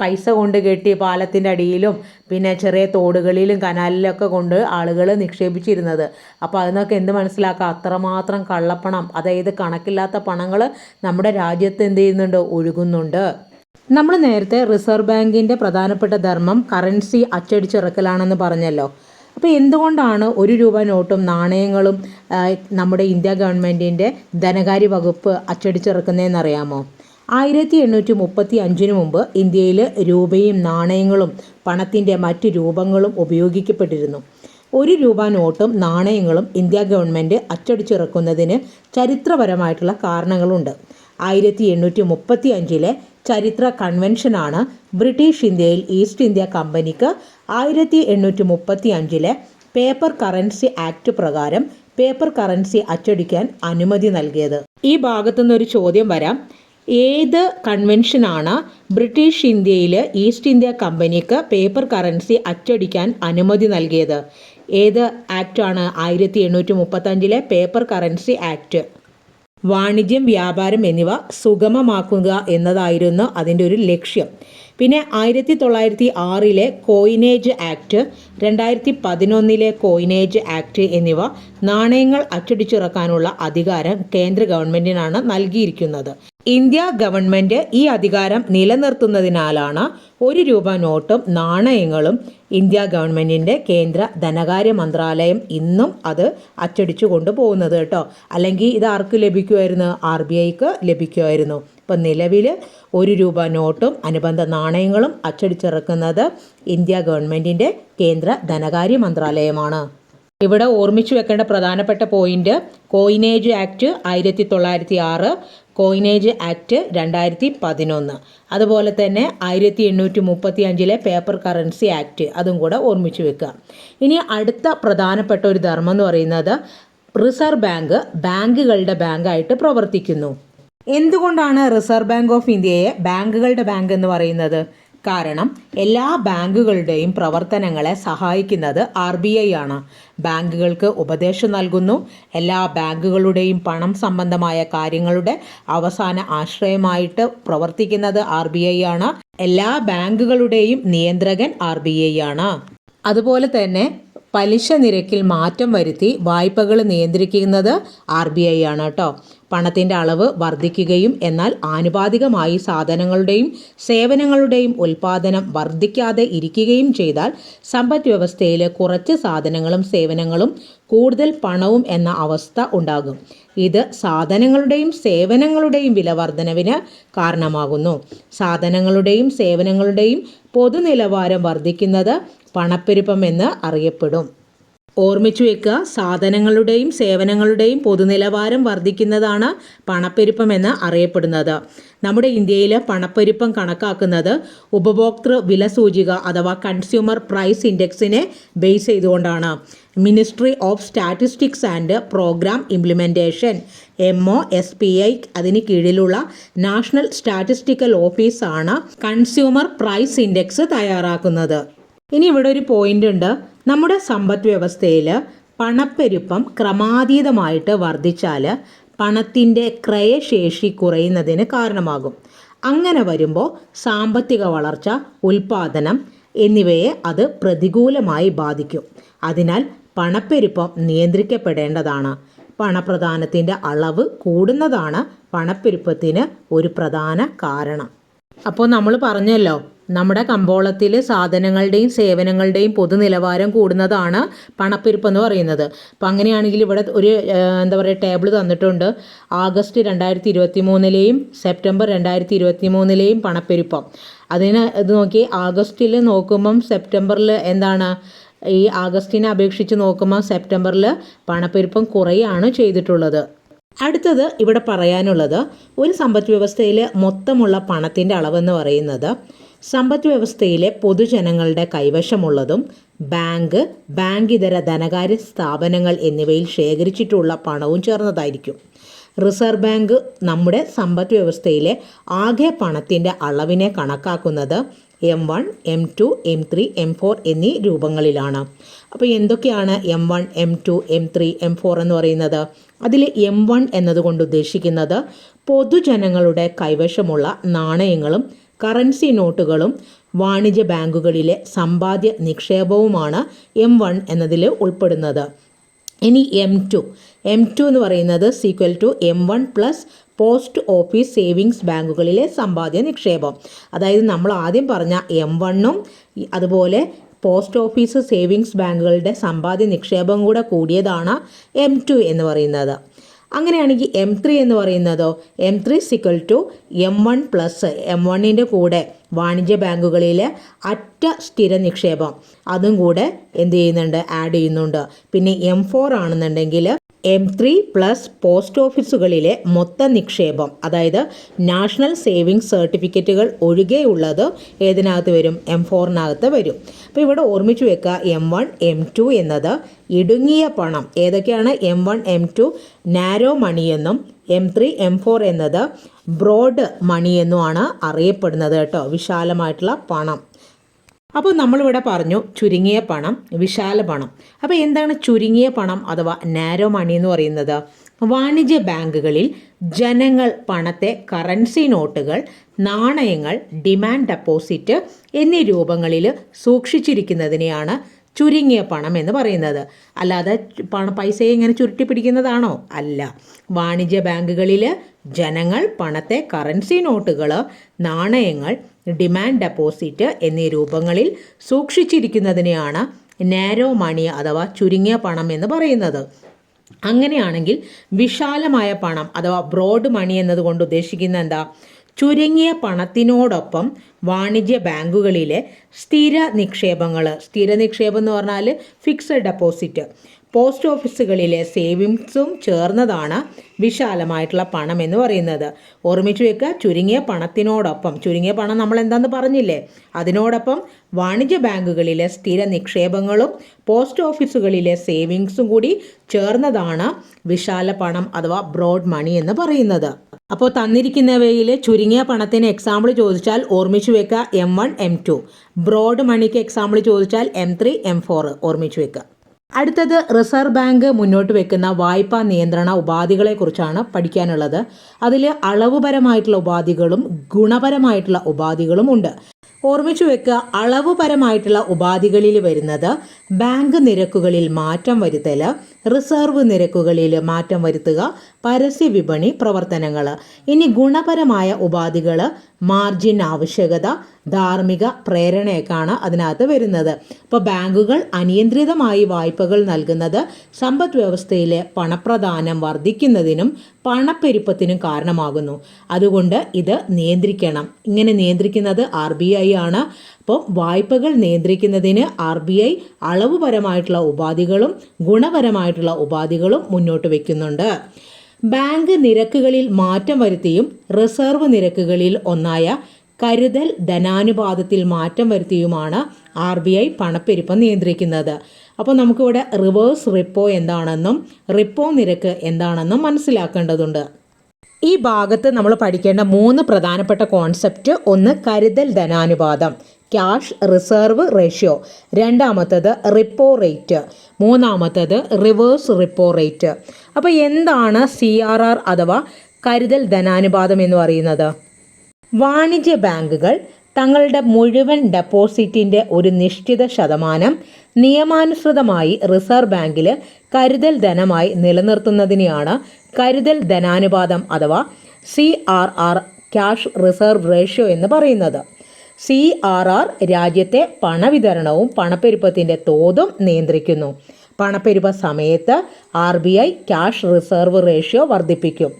പൈസ കൊണ്ട് കെട്ടി പാലത്തിൻ്റെ അടിയിലും പിന്നെ ചെറിയ തോടുകളിലും കനാലിലൊക്കെ കൊണ്ട് ആളുകൾ നിക്ഷേപിച്ചിരുന്നത്. അപ്പോൾ അതിനൊക്കെ എന്ത് മനസ്സിലാക്കുക? അത്രമാത്രം കള്ളപ്പണം, അതായത് കണക്കില്ലാത്ത പണങ്ങൾ നമ്മുടെ രാജ്യത്ത് എന്ത് ചെയ്യുന്നുണ്ട്? ഒഴുകുന്നുണ്ട്. നമ്മൾ നേരത്തെ റിസർവ് ബാങ്കിൻ്റെ പ്രധാനപ്പെട്ട ധർമ്മം കറൻസി അച്ചടിച്ചിറക്കലാണെന്ന് പറഞ്ഞല്ലോ. അപ്പോൾ എന്തുകൊണ്ടാണ് 1 രൂപ നോട്ടും നാണയങ്ങളും നമ്മുടെ ഇന്ത്യ ഗവൺമെൻറ്റിൻ്റെ ധനകാര്യ വകുപ്പ് അച്ചടിച്ചിറക്കുന്നതെന്ന് അറിയാമോ? 1835 മുമ്പ് ഇന്ത്യയിൽ രൂപയും നാണയങ്ങളും പണത്തിൻ്റെ മറ്റ് രൂപങ്ങളും ഉപയോഗിക്കപ്പെട്ടിരുന്നു. 1 രൂപ നോട്ടും നാണയങ്ങളും ഇന്ത്യ ഗവൺമെൻറ് അച്ചടിച്ചിറക്കുന്നതിന് ചരിത്രപരമായിട്ടുള്ള കാരണങ്ങളുണ്ട്. 1835 ചരിത്ര കൺവെൻഷനാണ് ബ്രിട്ടീഷ് ഇന്ത്യയിൽ ഈസ്റ്റ് ഇന്ത്യ കമ്പനിക്ക് 1835 പേപ്പർ കറൻസി ആക്ട് പ്രകാരം പേപ്പർ കറൻസി അച്ചടിക്കാൻ അനുമതി നൽകിയത്? ഈ ഭാഗത്തുനിന്നൊരു ചോദ്യം വരാം. ഏത് കൺവെൻഷനാണ് ബ്രിട്ടീഷ് ഇന്ത്യയിൽ ഈസ്റ്റ് ഇന്ത്യ കമ്പനിക്ക് പേപ്പർ കറൻസി അച്ചടിക്കാൻ അനുമതി നൽകിയത്? ഏത് ആക്റ്റാണ്? 1835 പേപ്പർ കറൻസി ആക്ട്. വാണിജ്യം, വ്യാപാരം എന്നിവ സുഗമമാക്കുക എന്നതായിരുന്നു അതിൻ്റെ ഒരു ലക്ഷ്യം. പിന്നെ 1906 കോയിനേജ് ആക്ട്, 2011 കോയിനേജ് ആക്ട് എന്നിവ നാണയങ്ങൾ അച്ചടിച്ചിറക്കാനുള്ള അധികാരം കേന്ദ്ര ഗവൺമെൻറ്റിനാണ് നൽകിയിരിക്കുന്നത്. ഇന്ത്യ ഗവൺമെൻറ് ഈ അധികാരം നിലനിർത്തുന്നതിനാലാണ് 1 രൂപ നോട്ടും നാണയങ്ങളും ഇന്ത്യ ഗവൺമെൻറ്റിൻ്റെ കേന്ദ്ര ധനകാര്യ മന്ത്രാലയം ഇന്നും അത് അച്ചടിച്ചു കൊണ്ടുപോകുന്നത് കേട്ടോ. അല്ലെങ്കിൽ ഇത് ആർക്ക് ലഭിക്കുമായിരുന്നു? RBIക്ക് ലഭിക്കുമായിരുന്നു. ഇപ്പം നിലവിൽ 1 രൂപ നോട്ടും അനുബന്ധ നാണയങ്ങളും അച്ചടിച്ചിറക്കുന്നത് ഇന്ത്യ ഗവൺമെൻറ്റിൻ്റെ കേന്ദ്ര ധനകാര്യ മന്ത്രാലയമാണ്. ഇവിടെ ഓർമ്മിച്ചു വെക്കേണ്ട പ്രധാനപ്പെട്ട point, coinage act 1906, coinage act 2011, അതുപോലെ തന്നെ 1835 പേപ്പർ കറൻസി ആക്ട്, അതും കൂടെ ഓർമ്മിച്ചു വെക്കുക. ഇനി അടുത്ത പ്രധാനപ്പെട്ട ഒരു ധർമ്മം എന്ന് പറയുന്നത് റിസർവ് ബാങ്ക് ബാങ്കുകളുടെ ബാങ്കായിട്ട് പ്രവർത്തിക്കുന്നു. എന്തുകൊണ്ടാണ് റിസർവ് ബാങ്ക് ഓഫ് ഇന്ത്യയെ ബാങ്കുകളുടെ ബാങ്ക് എന്ന് പറയുന്നത്? കാരണം എല്ലാ ബാങ്കുകളുടെയും പ്രവർത്തനങ്ങളെ സഹായിക്കുന്നത് RBI ആണ്. ബാങ്കുകൾക്ക് ഉപദേശം നൽകുന്നു. എല്ലാ ബാങ്കുകളുടെയും പണം സംബന്ധമായ കാര്യങ്ങളുടെ അവസാന ആശ്രയമായിട്ട് പ്രവർത്തിക്കുന്നത് RBI ആണ്. എല്ലാ ബാങ്കുകളുടെയും നിയന്ത്രകൻ RBI ആണ്. അതുപോലെ തന്നെ പലിശ നിരക്കിൽ മാറ്റം വരുത്തി വായ്പകൾ നിയന്ത്രിക്കുന്നത് RBI ആണ് കേട്ടോ. പണത്തിൻ്റെ അളവ് വർദ്ധിക്കുകയും എന്നാൽ ആനുപാതികമായി സാധനങ്ങളുടെയും സേവനങ്ങളുടെയും ഉൽപ്പാദനം വർദ്ധിക്കാതെ ഇരിക്കുകയും ചെയ്താൽ സമ്പദ് വ്യവസ്ഥയിൽ കുറച്ച് സാധനങ്ങളും സേവനങ്ങളും കൂടുതൽ പണവും എന്ന അവസ്ഥ ഉണ്ടാകും. ഇത് സാധനങ്ങളുടെയും സേവനങ്ങളുടെയും വില വർധനവിന് കാരണമാകുന്നു. സാധനങ്ങളുടെയും സേവനങ്ങളുടെയും പൊതുനിലവാരം വർദ്ധിക്കുന്നത് പണപ്പെരുപ്പം എന്ന് അറിയപ്പെടും. ഓർമ്മിച്ചു വെക്കുക, സാധനങ്ങളുടെയും സേവനങ്ങളുടെയും പൊതുനിലവാരം വർദ്ധിക്കുന്നതാണ് പണപ്പെരുപ്പം എന്ന് അറിയപ്പെടുന്നത്. നമ്മുടെ ഇന്ത്യയിൽ പണപ്പെരുപ്പം കണക്കാക്കുന്നത് ഉപഭോക്തൃ വില സൂചിക അഥവാ കൺസ്യൂമർ പ്രൈസ് ഇൻഡെക്സിനെ ബേസ് ചെയ്തുകൊണ്ടാണ്. Ministry of statistics and programme implementation MOSPI അതിന് കീഴിലുള്ള നാഷണൽ സ്റ്റാറ്റിസ്റ്റിക്കൽ ഓഫീസാണ് കൺസ്യൂമർ പ്രൈസ് ഇൻഡെക്സ് തയ്യാറാക്കുന്നത്. ഇനി ഇവിടെ ഒരു പോയിന്റ് ഉണ്ട്. നമ്മുടെ സമ്പദ് വ്യവസ്ഥയിൽ പണപ്പെരുപ്പം ക്രമാതീതമായിട്ട് വർദ്ധിച്ചാൽ പണത്തിൻ്റെ ക്രയശേഷി കുറയുന്നതിന് കാരണമാകും. അങ്ങനെ വരുമ്പോൾ സാമ്പത്തിക വളർച്ച, ഉൽപ്പാദനം എന്നിവയെ അത് പ്രതികൂലമായി ബാധിക്കും. അതിനാൽ പണപ്പെരുപ്പം നിയന്ത്രിക്കപ്പെടേണ്ടതാണ്. പണപ്രദാനത്തിൻ്റെ അളവ് കൂടുന്നതാണ് പണപ്പെരുപ്പത്തിന് ഒരു പ്രധാന കാരണം. അപ്പോൾ നമ്മൾ പറഞ്ഞല്ലോ, നമ്മുടെ കമ്പോളത്തിൽ സാധനങ്ങളുടെയും സേവനങ്ങളുടെയും പൊതുനിലവാരം കൂടുന്നതാണ് പണപ്പെരുപ്പം എന്ന് പറയുന്നത്. അപ്പോൾ അങ്ങനെയാണെങ്കിൽ ഇവിടെ ഒരു ടേബിൾ തന്നിട്ടുണ്ട്. ആഗസ്റ്റ് 2023 സെപ്റ്റംബർ 2023 പണപ്പെരുപ്പം. ഇത് നോക്കി, ആഗസ്റ്റിൽ നോക്കുമ്പം സെപ്റ്റംബറിൽ എന്താണ്, ഈ ആഗസ്റ്റിനെ അപേക്ഷിച്ച് നോക്കുമ്പോൾ സെപ്റ്റംബറിൽ പണപ്പെരുപ്പം കുറയാണ് ചെയ്തിട്ടുള്ളത്. അടുത്തത് ഇവിടെ പറയാനുള്ളത്, ഒരു സമ്പദ് വ്യവസ്ഥയിൽ മൊത്തമുള്ള പണത്തിൻ്റെ അളവെന്ന് പറയുന്നത് സമ്പദ് വ്യവസ്ഥയിലെ പൊതുജനങ്ങളുടെ കൈവശമുള്ളതും ബാങ്കിതര ധനകാര്യ സ്ഥാപനങ്ങൾ എന്നിവയിൽ ശേഖരിച്ചിട്ടുള്ള പണവും ചേർന്നതായിരിക്കും. റിസർവ് ബാങ്ക് നമ്മുടെ സമ്പദ് വ്യവസ്ഥയിലെ ആകെ പണത്തിൻ്റെ അളവിനെ കണക്കാക്കുന്നത് M1, M2, M3, M4 എന്നീ രൂപങ്ങളിലാണ്. അപ്പോൾ എന്തൊക്കെയാണ് M1, M2, M3, M4 എന്ന് പറയുന്നത്? അതിൽ M1 എന്നതുകൊണ്ട് ഉദ്ദേശിക്കുന്നത് പൊതുജനങ്ങളുടെ കൈവശമുള്ള നാണയങ്ങളും കറൻസി നോട്ടുകളും വാണിജ്യ ബാങ്കുകളിലെ സമ്പാദ്യ നിക്ഷേപവുമാണ് M1 എന്നതിൽ ഉൾപ്പെടുന്നത്. ഇനി M2 എന്ന് പറയുന്നത് equal to M1 plus post office savings ബാങ്കുകളിലെ സമ്പാദ്യ നിക്ഷേപം. അതായത് നമ്മൾ ആദ്യം പറഞ്ഞ M1ഉം അതുപോലെ പോസ്റ്റ് ഓഫീസ് സേവിങ്സ് ബാങ്കുകളുടെ സമ്പാദ്യ നിക്ഷേപം കൂടെ കൂടിയതാണ് M2 എന്ന് പറയുന്നത്. അങ്ങനെയാണെങ്കിൽ M3 എന്ന് പറയുന്നതോ, M3 equal to M1 plus M1ൻ്റെ കൂടെ വാണിജ്യ ബാങ്കുകളിലെ അറ്റ സ്ഥിര നിക്ഷേപം അതും കൂടെ എന്ത് ചെയ്യുന്നുണ്ട്, ആഡ് ചെയ്യുന്നുണ്ട്. പിന്നെ M4 ആണെന്നുണ്ടെങ്കിൽ M3 പ്ലസ് പോസ്റ്റ് ഓഫീസുകളിലെ മൊത്ത നിക്ഷേപം, അതായത് നാഷണൽ സേവിങ്സ് സർട്ടിഫിക്കറ്റുകൾ ഒഴികെയുള്ളത് ഏതിനകത്ത് വരും? M4-നകത്ത് വരും. അപ്പോൾ ഇവിടെ ഓർമ്മിച്ച് വെക്കുക, M1 M2 എന്നത് ഇടുങ്ങിയ പണം. ഏതൊക്കെയാണ്? M1 M2 നാരോ മണി എന്നും M3 M4 എന്നത് ബ്രോഡ് മണി എന്നുമാണ് അറിയപ്പെടുന്നത് കേട്ടോ, വിശാലമായിട്ടുള്ള പണം. അപ്പോൾ നമ്മളിവിടെ പറഞ്ഞു ചുരുങ്ങിയ പണം, വിശാല പണം. അപ്പോൾ എന്താണ് ചുരുങ്ങിയ പണം അഥവാ നാരോ മണി എന്ന് പറയുന്നത്? വാണിജ്യ ബാങ്കുകളിൽ ജനങ്ങൾ പണത്തെ കറൻസി നോട്ടുകൾ, നാണയങ്ങൾ, ഡിമാൻഡ് ഡെപ്പോസിറ്റ് എന്നീ രൂപങ്ങളിൽ സൂക്ഷിച്ചിരിക്കുന്നതിനെയാണ് ചുരുങ്ങിയ പണം എന്ന് പറയുന്നത്. അല്ലാതെ പൈസയെ ഇങ്ങനെ ചുരുട്ടി പിടിക്കുന്നതാണോ? അല്ല. വാണിജ്യ ബാങ്കുകളിൽ ജനങ്ങൾ പണത്തെ കറൻസി നോട്ടുകൾ, നാണയങ്ങൾ, ഡിമാൻഡ് ഡെപ്പോസിറ്റ് എന്നീ രൂപങ്ങളിൽ സൂക്ഷിച്ചിരിക്കുന്നതിനെയാണ് നാരോ മണി അഥവാ ചുരുങ്ങിയ പണം എന്ന് പറയുന്നത്. അങ്ങനെയാണെങ്കിൽ വിശാലമായ പണം അഥവാ ബ്രോഡ് മണി എന്നതുകൊണ്ട് ഉദ്ദേശിക്കുന്ന എന്താ? ചുരുങ്ങിയ പണത്തിനോടൊപ്പം വാണിജ്യ ബാങ്കുകളിലെ സ്ഥിര നിക്ഷേപങ്ങൾ, സ്ഥിര നിക്ഷേപം എന്ന് പറഞ്ഞാൽ ഫിക്സഡ് ഡെപ്പോസിറ്റ്, പോസ്റ്റ് ഓഫീസുകളിലെ സേവിങ്സും ചേർന്നതാണ് വിശാലമായിട്ടുള്ള പണം എന്ന് പറയുന്നത്. ഓർമ്മിച്ചു വെക്കുക, ചുരുങ്ങിയ പണത്തിനോടൊപ്പം, ചുരുങ്ങിയ പണം നമ്മൾ എന്താണെന്ന് പറഞ്ഞില്ലേ, അതിനോടൊപ്പം വാണിജ്യ ബാങ്കുകളിലെ സ്ഥിര നിക്ഷേപങ്ങളും പോസ്റ്റ് ഓഫീസുകളിലെ സേവിങ്സും കൂടി ചേർന്നതാണ് വിശാല പണം അഥവാ ബ്രോഡ് മണി എന്ന് പറയുന്നത്. അപ്പോൾ തന്നിരിക്കുന്നവയിൽ ചുരുങ്ങിയ പണത്തിന് എക്സാമ്പിൾ ചോദിച്ചാൽ ഓർമ്മിച്ചു വെക്കുക M1 M2. ബ്രോഡ് മണിക്ക് എക്സാമ്പിൾ ചോദിച്ചാൽ M3 M4 ഓർമ്മിച്ചു വെക്കുക. അടുത്തത് റിസർവ് ബാങ്ക് മുന്നോട്ട് വെക്കുന്ന വായ്പാ നിയന്ത്രണ ഉപാധികളെക്കുറിച്ചാണ് പഠിക്കാനുള്ളത്. അതിൽ അളവുപരമായിട്ടുള്ള ഉപാധികളും ഗുണപരമായിട്ടുള്ള ഉപാധികളും ഉണ്ട്. ഓർമ്മിച്ചു വെക്കുക, അളവുപരമായിട്ടുള്ള ഉപാധികളിൽ വരുന്നത് ബാങ്ക് നിരക്കുകളിൽ മാറ്റം വരുത്തൽ, റിസർവ് നിരക്കുകളിൽ മാറ്റം വരുത്തുക, പരസ്യ വിപണി പ്രവർത്തനങ്ങൾ. ഇനി ഗുണപരമായ ഉപാധികൾ മാർജിൻ ആവശ്യകത, ധാർമ്മിക പ്രേരണയൊക്കെയാണ് അതിനകത്ത് വരുന്നത്. ഇപ്പോൾ ബാങ്കുകൾ അനിയന്ത്രിതമായി വായ്പകൾ നൽകുന്നത് സമ്പദ് വ്യവസ്ഥയിലെ പണപ്രദാനം വർദ്ധിക്കുന്നതിനും പണപ്പെരുപ്പത്തിനും കാരണമാകുന്നു. അതുകൊണ്ട് ഇത് നിയന്ത്രിക്കണം. ഇങ്ങനെ നിയന്ത്രിക്കുന്നത് RBI ആണ്. അപ്പോൾ വായ്പകൾ നിയന്ത്രിക്കുന്നതിന് RBI അളവുപരമായിട്ടുള്ള ഉപാധികളും ഗുണപരമായിട്ടുള്ള ഉപാധികളും മുന്നോട്ട് വയ്ക്കുന്നുണ്ട്. ബാങ്ക് നിരക്കുകളിൽ മാറ്റം വരുത്തിയും റിസർവ് നിരക്കുകളിൽ ഒന്നായ കരുതൽ ധനാനുപാതത്തിൽ മാറ്റം വരുത്തിയുമാണ് RBI പണപ്പെരുപ്പം നിയന്ത്രിക്കുന്നത്. അപ്പോൾ നമുക്കിവിടെ റിവേഴ്സ് റിപ്പോ എന്താണെന്നും റിപ്പോ നിരക്ക് എന്താണെന്നും മനസ്സിലാക്കേണ്ടതുണ്ട്. ഈ ഭാഗത്ത് നമ്മൾ പഠിക്കേണ്ട 3 പ്രധാനപ്പെട്ട കോൺസെപ്റ്റ്: ഒന്ന് കരുതൽ ധനാനുപാതം, ക്യാഷ് റിസർവ് റേഷ്യോ; രണ്ടാമത്തത് റിപ്പോ റേറ്റ്; മൂന്നാമത്തത് റിവേഴ്സ് റിപ്പോ റേറ്റ്. അപ്പോൾ എന്താണ് CRR അഥവാ കരുതൽ ധനാനുപാതം എന്ന് പറയുന്നത്? വാണിജ്യ ബാങ്കുകൾ തങ്ങളുടെ മുഴുവൻ ഡെപ്പോസിറ്റിൻ്റെ ഒരു നിശ്ചിത ശതമാനം നിയമാനുസൃതമായി റിസർവ് ബാങ്കിൽ കരുതൽ ധനമായി നിലനിർത്തുന്നതിനെയാണ് കരുതൽ ധനാനുപാതം അഥവാ CRR, ക്യാഷ് റിസർവ് റേഷ്യോ എന്ന് പറയുന്നത്. CRR രാജ്യത്തെ പണവിതരണവും പണപ്പെരുപ്പത്തിൻ്റെ തോതും നിയന്ത്രിക്കുന്നു. പണപ്പെരുപ്പ സമയത്ത് RBI ക്യാഷ് റിസർവ് റേഷ്യോ വർദ്ധിപ്പിക്കും.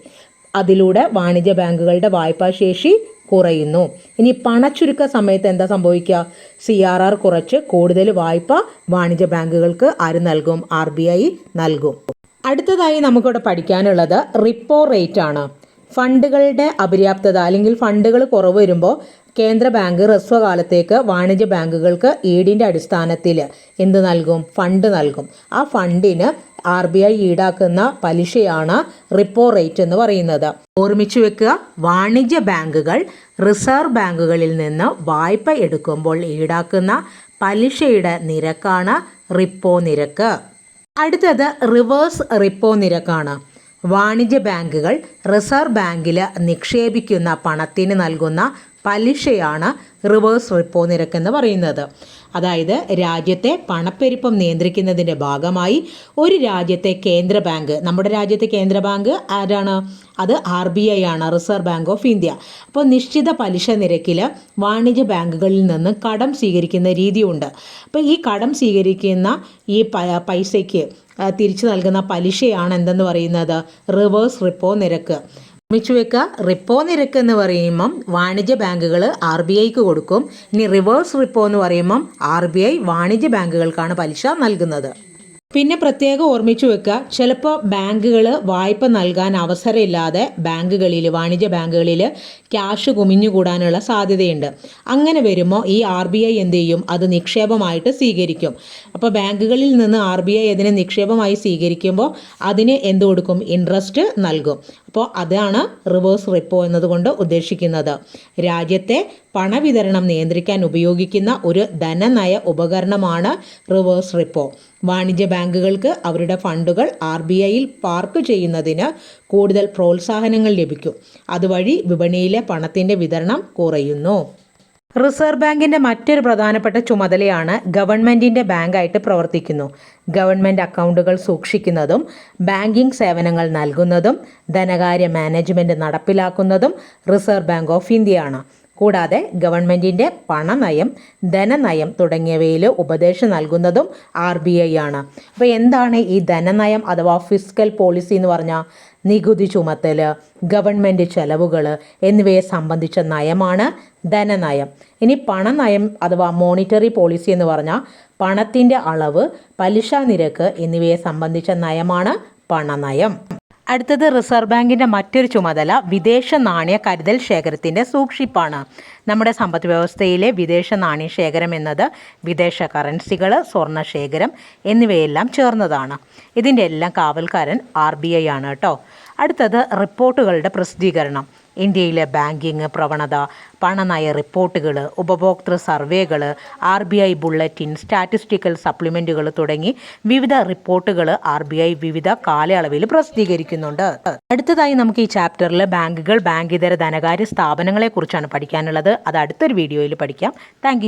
അതിലൂടെ വാണിജ്യ ബാങ്കുകളുടെ വായ്പാശേഷി കുറയുന്നു. ഇനി പണച്ചുരുക്ക സമയത്ത് എന്താ സംഭവിക്കുക? CRR കുറച്ച് കൂടുതൽ വായ്പ വാണിജ്യ ബാങ്കുകൾക്ക് ആര് നൽകും? RBI നൽകും. അടുത്തതായി നമുക്കിവിടെ പഠിക്കാനുള്ളത് റിപ്പോ റേറ്റ് ആണ്. ഫണ്ടുകളുടെ അപര്യാപ്തത അല്ലെങ്കിൽ ഫണ്ടുകൾ കുറവ് വരുമ്പോൾ കേന്ദ്ര ബാങ്ക് ഹ്രസ്വകാലത്തേക്ക് വാണിജ്യ ബാങ്കുകൾക്ക് ഈടിൻ്റെ അടിസ്ഥാനത്തിൽ എന്ത് നൽകും? ഫണ്ട് നൽകും. ആ ഫണ്ടിന് RBI ഈടാക്കുന്ന പലിശയാണ് റിപ്പോ റേറ്റ് എന്ന് പറയുന്നത്. ഓർമ്മിച്ചു വെക്കുക, വാണിജ്യ ബാങ്കുകൾ റിസർവ് ബാങ്കുകളിൽ നിന്ന് വായ്പ എടുക്കുമ്പോൾ ഈടാക്കുന്ന പലിശയുടെ നിരക്കാണ് റിപ്പോ നിരക്ക്. അടുത്തത് റിവേഴ്സ് റിപ്പോ നിരക്കാണ്. വാണിജ്യ ബാങ്കുകൾ റിസർവ് ബാങ്കിൽ നിക്ഷേപിക്കുന്ന പണത്തിന് നൽകുന്ന പലിശയാണ് റിവേഴ്സ് റിപ്പോ നിരക്ക് എന്ന് പറയുന്നത്. അതായത് രാജ്യത്തെ പണപ്പെരുപ്പം നിയന്ത്രിക്കുന്നതിൻ്റെ ഭാഗമായി ഒരു രാജ്യത്തെ കേന്ദ്ര ബാങ്ക്, നമ്മുടെ രാജ്യത്തെ കേന്ദ്ര ബാങ്ക് ആരാണ്? അത് RBI ആണ്, റിസർവ് ബാങ്ക് ഓഫ് ഇന്ത്യ. അപ്പോൾ നിശ്ചിത പലിശ നിരക്കിൽ വാണിജ്യ ബാങ്കുകളിൽ നിന്ന് കടം സ്വീകരിക്കുന്ന രീതിയുണ്ട്. അപ്പോൾ ഈ കടം സ്വീകരിക്കുന്ന ഈ പൈസയ്ക്ക് തിരിച്ചു നൽകുന്ന പലിശയാണ് എന്തെന്ന് പറയുന്നത്? റിവേഴ്സ് റിപ്പോ നിരക്ക്. ഓർമ്മിച്ചു വെക്കുക, റിപ്പോ നിരക്ക് എന്ന് പറയുമ്പം വാണിജ്യ ബാങ്കുകൾ RBIക്ക് കൊടുക്കും. ഇനി റിവേഴ്സ് റിപ്പോ എന്ന് പറയുമ്പം RBI വാണിജ്യ ബാങ്കുകൾക്കാണ് പലിശ നൽകുന്നത്. പിന്നെ പ്രത്യേകം ഓർമ്മിച്ചു വെക്കുക, ചിലപ്പോൾ ബാങ്കുകൾ വായ്പ നൽകാൻ അവസരമില്ലാതെ വാണിജ്യ ബാങ്കുകളിൽ ക്യാഷ് കുമിഞ്ഞുകൂടാനുള്ള സാധ്യതയുണ്ട്. അങ്ങനെ വരുമ്പോൾ ഈ RBI എന്ത് ചെയ്യും, അത് നിക്ഷേപമായിട്ട് സ്വീകരിക്കും. അപ്പോൾ ബാങ്കുകളിൽ നിന്ന് RBI അതിനെ നിക്ഷേപമായി സ്വീകരിക്കുമ്പോൾ അതിന് എന്ത് കൊടുക്കും, ഇൻട്രസ്റ്റ് നൽകും. അപ്പോൾ അതാണ് റിവേഴ്സ് റിപ്പോ എന്നതുകൊണ്ട് ഉദ്ദേശിക്കുന്നത്. രാജ്യത്തെ പണവിതരണം നിയന്ത്രിക്കാൻ ഉപയോഗിക്കുന്ന ഒരു ധനനയ ഉപകരണമാണ് റിവേഴ്സ് റിപ്പോ. വാണിജ്യ ബാങ്കുകൾക്ക് അവരുടെ ഫണ്ടുകൾ RBIയിൽ പാർക്ക് ചെയ്യുന്നതിന് കൂടുതൽ പ്രോത്സാഹനങ്ങൾ ലഭിക്കും. അതുവഴി വിപണിയിലെ പണത്തിൻ്റെ വിതരണം കുറയുന്നു. റിസർവ് ബാങ്കിൻ്റെ മറ്റൊരു പ്രധാനപ്പെട്ട ചുമതലയാണ് ഗവൺമെൻറ്റിൻ്റെ ബാങ്കായിട്ട് പ്രവർത്തിക്കുന്നു. ഗവൺമെൻറ് അക്കൗണ്ടുകൾ സൂക്ഷിക്കുന്നതും ബാങ്കിംഗ് സേവനങ്ങൾ നൽകുന്നതും ധനകാര്യ മാനേജ്മെൻറ്റ് നടപ്പിലാക്കുന്നതും റിസർവ് ബാങ്ക് ഓഫ് ഇന്ത്യയാണ്. കൂടാതെ ഗവൺമെൻറ്റിൻ്റെ പണനയം, ധനനയം തുടങ്ങിയവയിൽ ഉപദേശം നൽകുന്നതും RBI ആണ്. അപ്പോൾ എന്താണ് ഈ ധനനയം അഥവാ ഫിസ്ക്കൽ പോളിസി എന്ന് പറഞ്ഞാൽ? നികുതി ചുമത്തൽ, ഗവൺമെൻറ് ചെലവുകൾ എന്നിവയെ സംബന്ധിച്ച നയമാണ് ധനനയം. ഇനി പണനയം അഥവാ മോണിറ്ററി പോളിസി എന്ന് പറഞ്ഞാൽ പണത്തിൻ്റെ അളവ്, പലിശ നിരക്ക് എന്നിവയെ സംബന്ധിച്ച നയമാണ് പണനയം. അടുത്തത് റിസർവ് ബാങ്കിൻ്റെ മറ്റൊരു ചുമതല വിദേശ നാണയ കരുതൽ ശേഖരത്തിൻ്റെ സൂക്ഷിപ്പാണ്. നമ്മുടെ സമ്പദ് വ്യവസ്ഥയിലെ വിദേശ നാണയ ശേഖരം എന്നത് വിദേശ കറൻസികൾ, സ്വർണ്ണ ശേഖരം എന്നിവയെല്ലാം ചേർന്നതാണ്. ഇതിൻ്റെ എല്ലാം കാവൽക്കാരൻ RBI ആണ് കേട്ടോ. അടുത്തത് റിപ്പോർട്ടുകളുടെ പ്രസിദ്ധീകരണം. ഇന്ത്യയിലെ ബാങ്കിങ് പ്രവണത, പണനയ റിപ്പോർട്ടുകൾ, ഉപഭോക്തൃ സർവേകൾ, RBI ബുള്ളറ്റിൻ, സ്റ്റാറ്റിസ്റ്റിക്കൽ സപ്ലിമെൻറ്റുകൾ തുടങ്ങി വിവിധ റിപ്പോർട്ടുകൾ RBI വിവിധ കാലയളവിൽ പ്രസിദ്ധീകരിക്കുന്നുണ്ട്. അടുത്തതായി നമുക്ക് ഈ ചാപ്റ്ററിൽ ബാങ്കുകൾ, ബാങ്കിതര ധനകാര്യ സ്ഥാപനങ്ങളെക്കുറിച്ചാണ് പഠിക്കാനുള്ളത്. അത് അടുത്തൊരു വീഡിയോയിൽ പഠിക്കാം. താങ്ക്